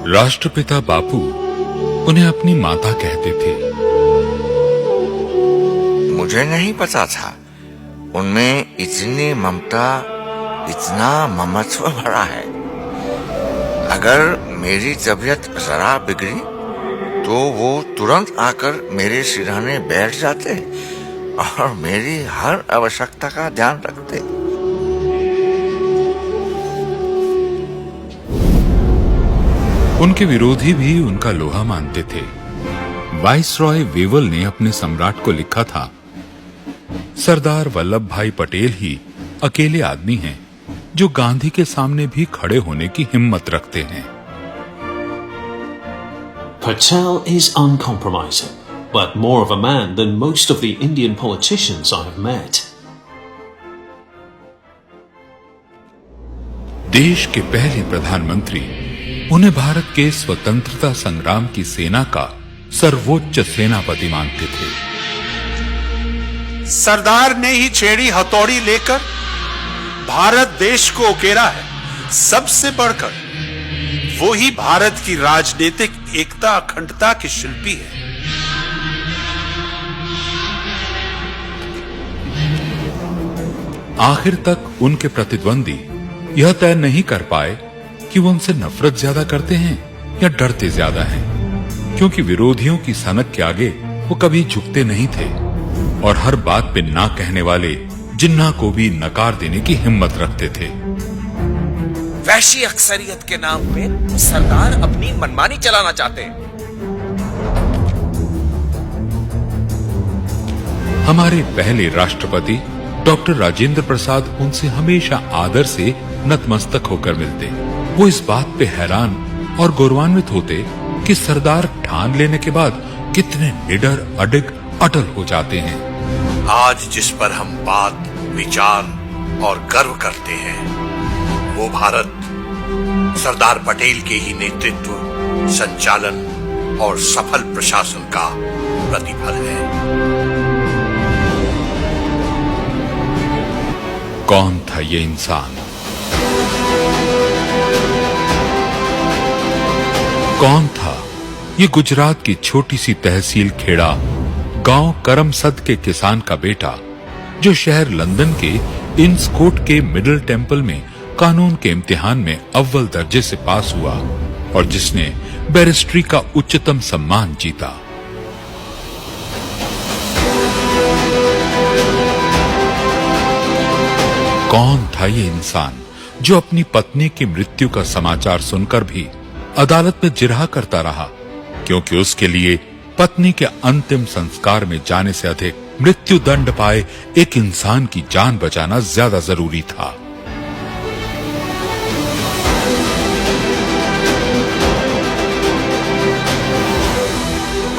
राष्ट्रपिता बापू उन्हें अपनी माता कहते थे। मुझे नहीं पता था उनमें इतनी ममता, इतना ममत्व भरा है। अगर मेरी तबीयत जरा बिगड़ी तो वो तुरंत आकर मेरे सिरहाने बैठ जाते और मेरी हर आवश्यकता का ध्यान रखते। उनके विरोधी भी उनका लोहा मानते थे। वाइसरॉय वेवल ने अपने सम्राट को लिखा था, सरदार वल्लभ भाई पटेल ही अकेले आदमी हैं जो गांधी के सामने भी खड़े होने की हिम्मत रखते हैं। Patel is uncompromising, but more of a man than most of the Indian politicians I have met. देश के पहले प्रधानमंत्री उन्हें भारत के स्वतंत्रता संग्राम की सेना का सर्वोच्च सेनापति मानते थे। सरदार ने ही छेड़ी हथौड़ी लेकर भारत देश को उकेरा है। सबसे बढ़कर वो ही भारत की राजनीतिक एकता अखंडता की शिल्पी है। आखिर तक उनके प्रतिद्वंदी यह तय नहीं कर पाए कि वो उनसे नफरत ज्यादा करते हैं या डरते ज्यादा हैं, क्योंकि विरोधियों की सनक के आगे वो कभी झुकते नहीं थे और हर बात पे ना कहने वाले जिन्ना को भी नकार देने की हिम्मत रखते थे। वैश्य अक्सरियत के नाम पे सरदार अपनी मनमानी चलाना चाहते हैं। हमारे पहले राष्ट्रपति डॉक्टर राजेंद्र प्रसाद उनसे हमेशा आदर से नतमस्तक होकर मिलते। वो इस बात पे हैरान और गौरवान्वित होते कि सरदार ठान लेने के बाद कितने निडर, अडिग, अटल हो जाते हैं। आज जिस पर हम बात, विचार और गर्व करते हैं वो भारत सरदार पटेल के ही नेतृत्व, संचालन और सफल प्रशासन का प्रतिफल है। कौन था ये इंसान? कौन था ये गुजरात की छोटी सी तहसील खेड़ा गांव करमसद के किसान का बेटा, जो शहर लंदन के इंसकोट के मिडिल टेम्पल में कानून के इम्तिहान में अव्वल दर्जे से पास हुआ और जिसने बैरिस्ट्री का उच्चतम सम्मान जीता? कौन था ये इंसान जो अपनी पत्नी की मृत्यु का समाचार सुनकर भी अदालत में जिरहा करता रहा, क्योंकि उसके लिए पत्नी के अंतिम संस्कार में जाने से अधिक मृत्यु दंड पाए एक इंसान की जान बचाना ज्यादा जरूरी था।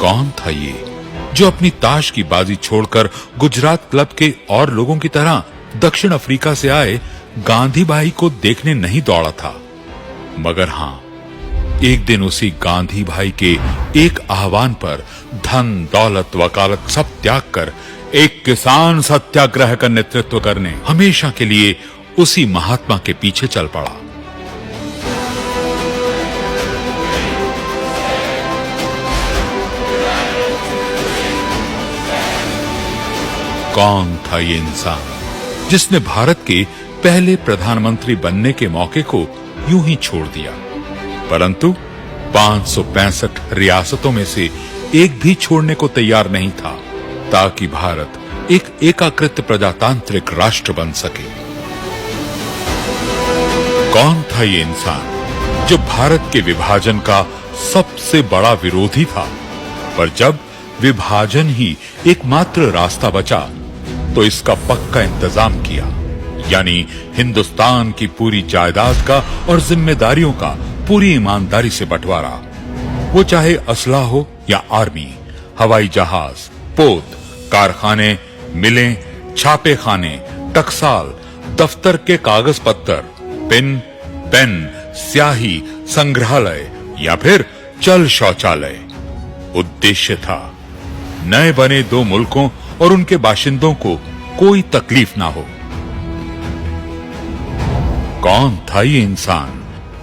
कौन था ये जो अपनी ताश की बाजी छोड़कर गुजरात क्लब के और लोगों की तरह दक्षिण अफ्रीका से आए गांधी भाई को देखने नहीं दौड़ा था, मगर हां, एक दिन उसी गांधी भाई के एक आह्वान पर धन, दौलत, वकालत सब त्याग कर एक किसान सत्याग्रह का नेतृत्व करने हमेशा के लिए उसी महात्मा के पीछे चल पड़ा। कौन था ये इंसान जिसने भारत के पहले प्रधानमंत्री बनने के मौके को यूं ही छोड़ दिया, परंतु 565 रियासतों में से एक भी छोड़ने को तैयार नहीं था ताकि भारत एक एकीकृत प्रजातांत्रिक राष्ट्र बन सके? कौन था ये इंसान जो भारत के विभाजन का सबसे बड़ा विरोधी था, पर जब विभाजन ही एकमात्र रास्ता बचा तो इसका पक्का इंतजाम किया, यानी हिंदुस्तान की पूरी जायदाद का और जिम्मेदारियों का पूरी ईमानदारी से बंटवारा, वो चाहे असला हो या आर्मी, हवाई जहाज, पोत, कारखाने, मिलें, छापे खाने, टकसाल, दफ्तर के कागज पत्तर, पेन, स्याही, संग्रहालय या फिर चल शौचालय। उद्देश्य था नए बने दो मुल्कों और उनके बाशिंदों को कोई तकलीफ ना हो। कौन था ये इंसान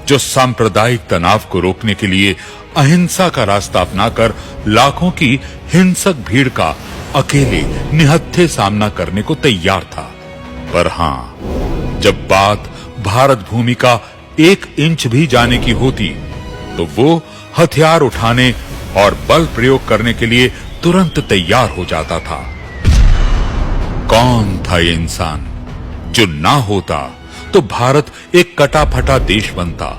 जो सांप्रदायिक तनाव को रोकने के लिए अहिंसा का रास्ता अपनाकर लाखों की हिंसक भीड़ का अकेले निहत्थे सामना करने को तैयार था। पर हां, जब बात भारत भूमि का 1 इंच भी जाने की होती तो वो हथियार उठाने और बल प्रयोग करने के लिए तुरंत तैयार हो जाता था। कौन था ये इंसान जो ना होता तो भारत एक कटा फटा देश बनता,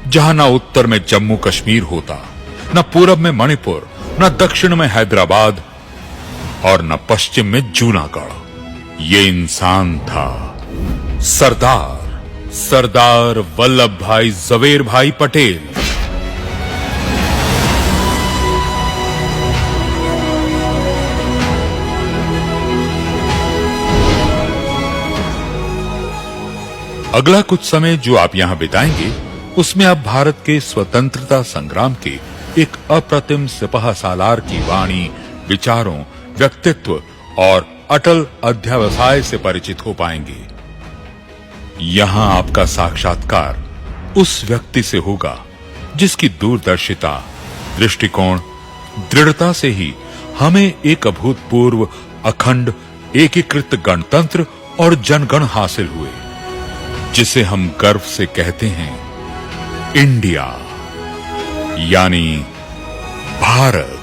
जहां ना उत्तर में जम्मू कश्मीर होता, न पूरब में मणिपुर, न दक्षिण में हैदराबाद और न पश्चिम में जूनागढ़। ये इंसान था सरदार वल्लभ भाई ज़वेर भाई पटेल। अगला कुछ समय जो आप यहां बिताएंगे उसमें आप भारत के स्वतंत्रता संग्राम के एक अप्रतिम सिपाह सालार की वाणी, विचारों, व्यक्तित्व और अटल अध्यावसाय से परिचित हो पाएंगे। यहां आपका साक्षात्कार उस व्यक्ति से होगा जिसकी दूरदर्शिता, दृष्टिकोण, दृढ़ता से ही हमें एक अभूतपूर्व अखंड एकीकृत गणतंत्र और जनगण हासिल हुए, जिसे हम गर्व से कहते हैं इंडिया, यानी भारत।